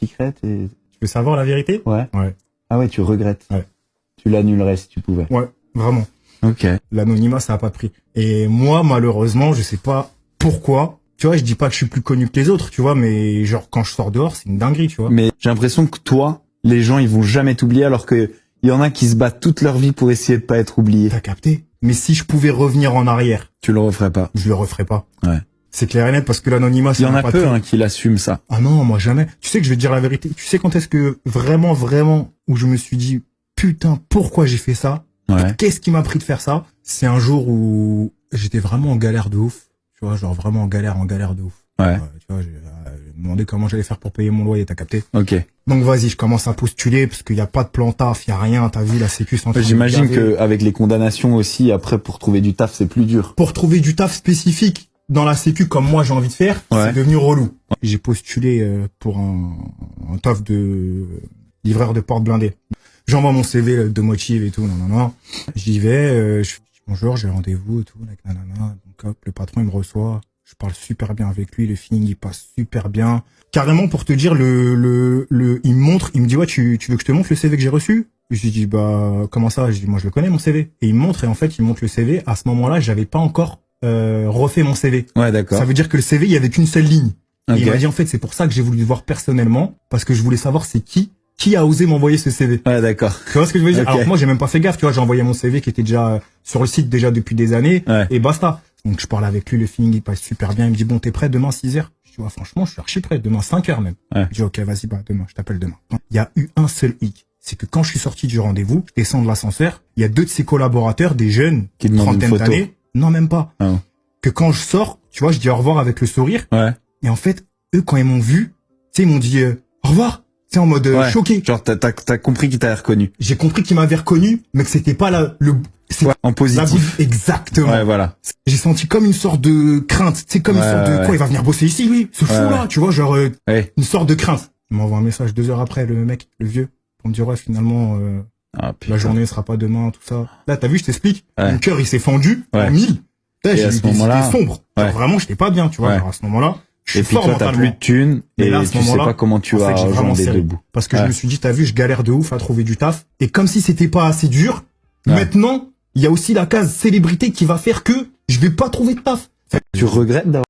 secret et... Tu veux savoir la vérité? Ouais. Ouais. Ah ouais, tu regrettes. Ouais. Tu l'annulerais si tu pouvais. Ouais, vraiment. Ok. L'anonymat, ça a pas pris. Et moi, malheureusement, je sais pas pourquoi. Tu vois, je dis pas que je suis plus connu que les autres, tu vois, mais genre, quand je sors dehors, c'est une dinguerie, tu vois. Mais j'ai l'impression que toi, les gens, ils vont jamais t'oublier alors que il y en a qui se battent toute leur vie pour essayer de pas être oubliés. T'as capté? Mais si je pouvais revenir en arrière, Tu le referais pas. je le referais pas. Ouais. C'est clair et net parce que l'anonymat, Il y en a pas peu, pris. hein, qui l'assument ça. Ah non, moi jamais. Tu sais que je vais te dire la vérité. Tu sais quand est-ce que vraiment, où je me suis dit, putain, pourquoi j'ai fait ça? Ouais. Qu'est-ce qui m'a pris de faire ça? C'est un jour où j'étais vraiment en galère de ouf. Tu vois, genre vraiment en galère de ouf. Ouais. Tu vois, j'ai demandé comment j'allais faire pour payer mon loyer, t'as capté? Ok. Donc vas-y, je commence à postuler parce qu'il y a pas de plan taf, il y a rien, t'as vu la sécu sans. J'imagine que avec les condamnations aussi, après pour trouver du taf, c'est plus dur. Pour trouver du taf spécifique dans la sécu comme moi j'ai envie de faire, Ouais. c'est devenu relou. J'ai postulé pour un taf de livreur de porte blindée. J'envoie mon CV de motive et tout, non. J'y vais, je dis bonjour, j'ai rendez-vous et tout, nanana. Donc hop, le patron il me reçoit, je parle super bien avec lui, le feeling il passe super bien. Carrément pour te dire, il me montre, il me dit ouais, tu veux que je te montre le CV que j'ai reçu? Je lui dis bah comment ça? Je dis moi je le connais mon CV. Et il me montre et en fait il montre le CV. À ce moment-là, j'avais pas encore refait mon CV. Ouais, d'accord. Ça veut dire que le CV il y avait qu'une seule ligne. Ok. Et il m'a dit en fait c'est pour ça que j'ai voulu te voir personnellement parce que je voulais savoir c'est qui a osé m'envoyer ce CV. Ouais, d'accord. Tu vois ce que je veux dire? Ok. Alors que moi j'ai même pas fait gaffe, tu vois, j'ai envoyé mon CV qui était déjà sur le site déjà depuis des années Ouais. et basta. Donc je parle avec lui, le feeling il passe super bien, il me dit bon t'es prêt demain 6h? Je dis ouais franchement je suis archi prêt, demain 5h même. Ouais. Je dis ok vas-y bah demain, je t'appelle demain. Il y a eu un seul hic, c'est que quand je suis sorti du rendez-vous, je descends de l'ascenseur, il y a deux de ses collaborateurs, des jeunes, Qui demandent une trentaine photo. d'années, non même pas, Ah. que quand je sors, tu vois je dis au revoir avec le sourire Ouais. et en fait eux quand ils m'ont vu, tu sais ils m'ont dit au revoir, tu sais en mode Ouais. choqué. Genre t'as compris qu'il t'a reconnu. J'ai compris qu'ils m'avaient reconnu, mais que c'était pas c'est Ouais. En la positif. exactement. Ouais, voilà. J'ai senti comme une sorte de crainte, c'est comme une Ouais, sorte de ouais. quoi il va venir bosser ici lui, ce fou là, ouais. tu vois genre Ouais. une sorte de crainte. Il m'envoie un message 2 heures après le mec, le vieux, pour me dire ouais finalement Ah, putain. la journée sera pas demain tout ça. Là t'as vu je t'explique, Ouais. mon cœur il s'est fendu Ouais. en mille. Là, Et j'ai à eu ce des moment-là, idées sombres. Genre, ouais. vraiment j'étais pas bien, tu vois. Ouais. Genre, à ce moment-là, je suis Et puis fort toi, t'as mentalement. plus de thunes Mais et là, à ce tu sais moment-là, pas comment tu en fait, vas j'ai vraiment rejoindre les serré. deux bouts. Parce que Ouais. je me suis dit, t'as vu, je galère de ouf à trouver du taf. Et comme si c'était pas assez dur, Ouais. maintenant, il y a aussi la case célébrité qui va faire que je vais pas trouver de taf. Tu regrettes d'avoir